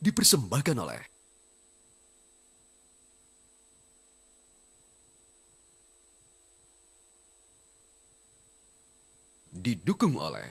dipersembahkan oleh didukung oleh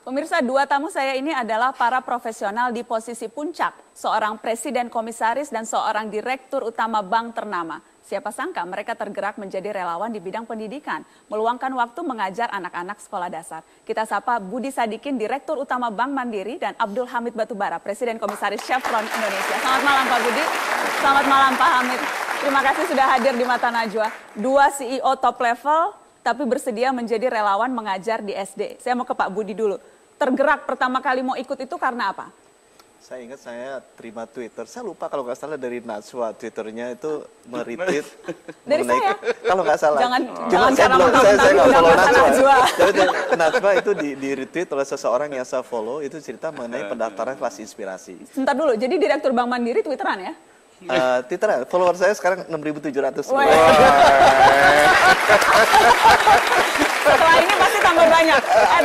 Pemirsa, dua tamu saya ini adalah para profesional di posisi puncak, seorang presiden komisaris dan seorang direktur utama bank ternama. Siapa sangka mereka tergerak menjadi relawan di bidang pendidikan, meluangkan waktu mengajar anak-anak sekolah dasar. Kita sapa Budi Sadikin, Direktur Utama Bank Mandiri, dan Abdul Hamid Batubara, Presiden Komisaris Chevron Indonesia. Selamat malam Pak Budi, selamat malam Pak Hamid. Terima kasih sudah hadir di Mata Najwa. Dua CEO top level, tapi bersedia menjadi relawan mengajar di SD. Saya mau ke Pak Budi dulu. Tergerak pertama kali mau ikut itu karena apa? Saya ingat saya terima Twitter, saya lupa kalau nggak salah dari Najwa, Twitternya itu meretweet. Dari saya? Kalau nggak salah. Jangan saya karena saya nggak follow Najwa. Najwa. Jadi Najwa itu di retweet oleh seseorang yang saya follow, itu cerita mengenai pendaftaran kelas inspirasi. Sebentar dulu, jadi Direktur Bank Mandiri Twitteran ya? Twitter, follower saya sekarang 6.700. Setelah ini pasti tambah banyak.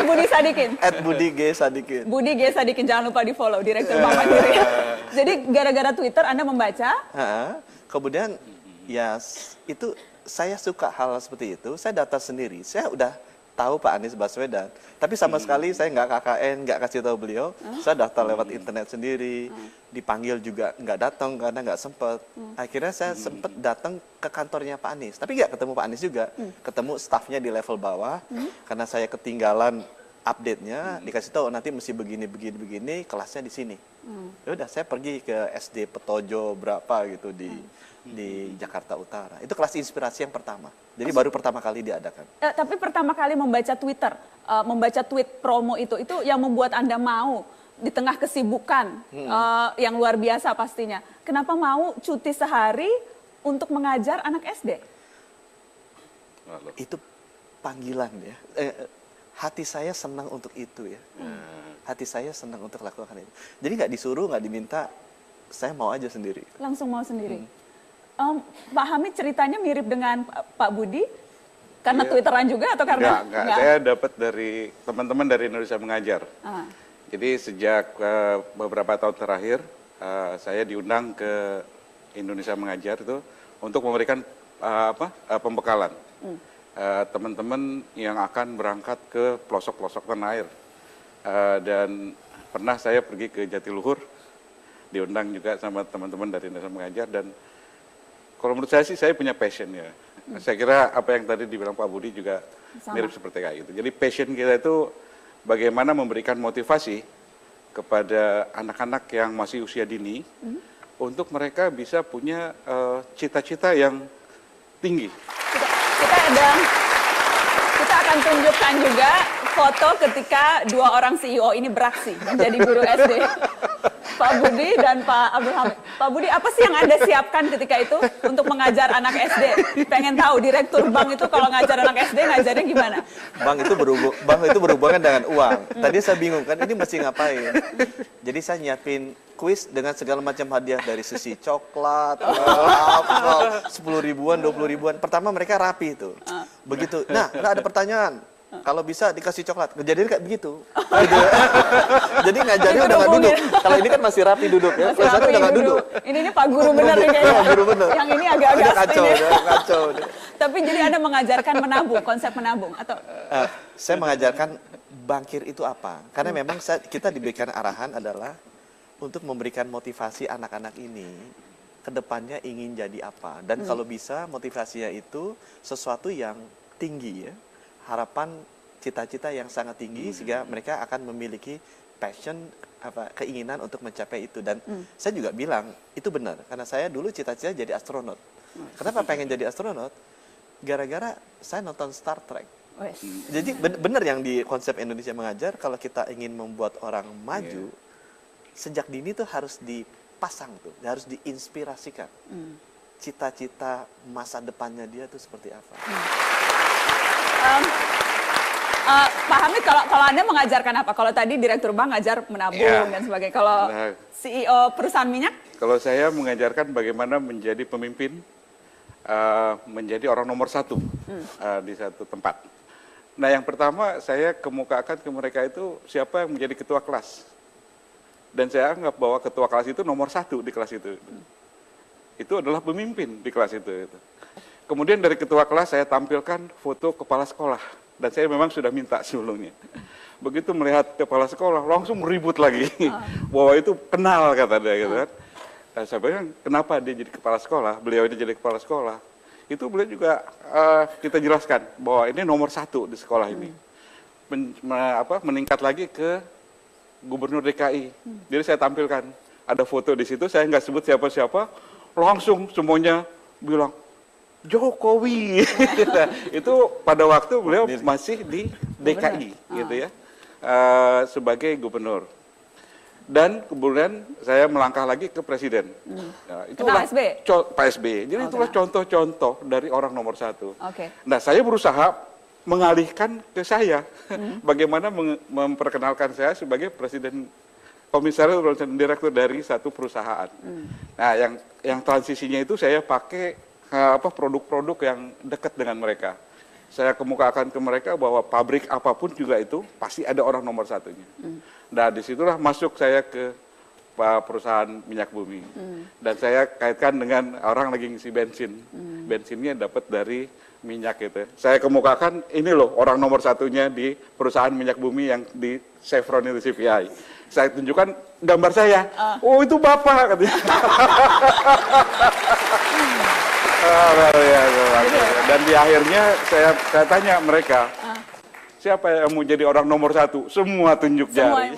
@Budi Sadikin. @Budi G Sadikin. Budi G Sadikin, jangan lupa di follow, Direktur Bank Mandiri. Jadi gara-gara Twitter Anda membaca? Kemudian ya itu saya suka hal seperti itu. Saya daftar sendiri. Saya udah tahu Pak Anies Baswedan, tapi sama sekali saya nggak KKN, nggak kasih tahu beliau. Saya daftar lewat internet sendiri, dipanggil juga nggak datang karena nggak sempet. Akhirnya saya sempet datang ke kantornya Pak Anies, tapi nggak ketemu Pak Anies juga, ketemu stafnya di level bawah, karena saya ketinggalan update-nya, dikasih tahu nanti mesti begini, kelasnya di sini. Ya udah, saya pergi ke SD Petojo berapa gitu di Jakarta Utara. Itu kelas inspirasi yang pertama. Jadi baru pertama kali diadakan. Tapi pertama kali membaca Twitter, membaca tweet promo itu yang membuat Anda mau di tengah kesibukan yang luar biasa pastinya. Kenapa mau cuti sehari untuk mengajar anak SD? Itu panggilan ya. Hati saya senang untuk itu ya. Hati saya senang untuk lakukan itu. Jadi nggak disuruh, nggak diminta, saya mau aja sendiri. Langsung mau sendiri. Pak Hamid ceritanya mirip dengan Pak Budi, karena Twitteran juga atau karena? Enggak. Saya dapat dari teman-teman dari Indonesia Mengajar. Jadi sejak beberapa tahun terakhir, saya diundang ke Indonesia Mengajar itu untuk memberikan pembekalan. Teman-teman yang akan berangkat ke pelosok-pelosok tanah air. Dan pernah saya pergi ke Jatiluhur, diundang juga sama teman-teman dari Indonesia Mengajar, dan kalau menurut saya sih saya punya passion ya. Saya kira apa yang tadi dibilang Pak Budi juga mirip seperti kayak gitu. Jadi passion kita itu bagaimana memberikan motivasi kepada anak-anak yang masih usia dini untuk mereka bisa punya cita-cita yang tinggi. Kita akan tunjukkan juga foto ketika dua orang CEO ini beraksi menjadi guru SD. Pak Budi dan Pak Abdul Hamid. Pak Budi, apa sih yang Anda siapkan ketika itu untuk mengajar anak SD? Pengen tahu, Direktur Bank itu kalau ngajar anak SD, ngajarnya gimana? Bank itu berhubungan dengan uang. Tadi saya bingung kan, ini mesti ngapain? Jadi saya nyiapin kuis dengan segala macam hadiah, dari sisi coklat, 10 ribuan, 20 ribuan. Pertama mereka rapi itu. Begitu, nah nggak ada pertanyaan. Kalau bisa dikasih coklat, kejadian kayak begitu. Jadi ngajarnya udah nggak duduk. Kalau ini kan masih rapi duduk ya, biasanya udah nggak duduk. Ini Pak Guru bener nih kayaknya. Pak Guru bener. Yang ini agak-agak kacau, kacau. Tapi jadi Anda mengajarkan menabung, konsep menabung atau? Saya mengajarkan bangkir itu apa? Karena memang kita diberikan arahan adalah untuk memberikan motivasi anak-anak ini ke depannya ingin jadi apa. Dan kalau bisa motivasinya itu sesuatu yang tinggi ya. Harapan, cita-cita yang sangat tinggi sehingga mereka akan memiliki passion, keinginan untuk mencapai itu. Dan saya juga bilang itu benar karena saya dulu cita-cita jadi astronot. Kenapa pengen jadi astronot? Gara-gara saya nonton Star Trek. Wes. Jadi benar yang di konsep Indonesia Mengajar, kalau kita ingin membuat orang maju, sejak dini tuh harus dipasang tuh, harus diinspirasikan. Cita-cita masa depannya dia tuh seperti apa. Pak Hamid, kalau Anda mengajarkan apa? Kalau tadi Direktur Bank ngajar menabung dan sebagainya. Kalau CEO perusahaan minyak? Kalau saya mengajarkan bagaimana menjadi pemimpin, menjadi orang nomor satu di satu tempat. Nah, yang pertama saya kemukakan ke mereka itu siapa yang menjadi ketua kelas. Dan saya anggap bahwa ketua kelas itu nomor satu di kelas itu. Itu adalah pemimpin di kelas itu. Kemudian dari ketua kelas saya tampilkan foto kepala sekolah. Dan saya memang sudah minta sebelumnya. Begitu melihat kepala sekolah, langsung ribut lagi. Bahwa itu kenal, kata dia gitu kan. Nah, saya bilang, kenapa dia jadi kepala sekolah? Beliau ini jadi kepala sekolah. Itu beliau juga kita jelaskan bahwa ini nomor satu di sekolah ini. Meningkat lagi ke Gubernur DKI. Jadi saya tampilkan, ada foto di situ, saya nggak sebut siapa-siapa, langsung semuanya bilang, Jokowi. Itu pada waktu beliau masih di DKI, gitu ya, sebagai gubernur. Dan kemudian saya melangkah lagi ke presiden. Nah, itulah Pak SBY. Jadi itulah contoh-contoh dari orang nomor satu. Nah, saya berusaha mengalihkan ke saya, bagaimana memperkenalkan saya sebagai presiden komisaris dan direktur dari satu perusahaan. Nah, yang transisinya itu saya pakai produk-produk yang dekat dengan mereka. Saya kemukakan ke mereka bahwa pabrik apapun juga itu pasti ada orang nomor satunya. Nah, disitulah masuk saya ke perusahaan minyak bumi. Dan saya kaitkan dengan orang lagi ngisi bensin. Bensinnya dapat dari minyak itu. Saya kemukakan ini loh orang nomor satunya di perusahaan minyak bumi yang di Chevron itu CPI. Saya tunjukkan gambar saya. Oh, itu Bapak katanya. Dan di akhirnya saya tanya mereka, siapa yang mau jadi orang nomor satu? Semua tunjuk jari.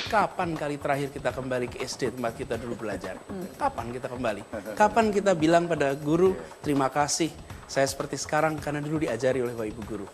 Kapan kali terakhir kita kembali ke SD tempat kita dulu belajar? Kapan kita kembali? Kapan kita bilang pada guru, terima kasih, saya seperti sekarang karena dulu diajari oleh Bapak Ibu guru.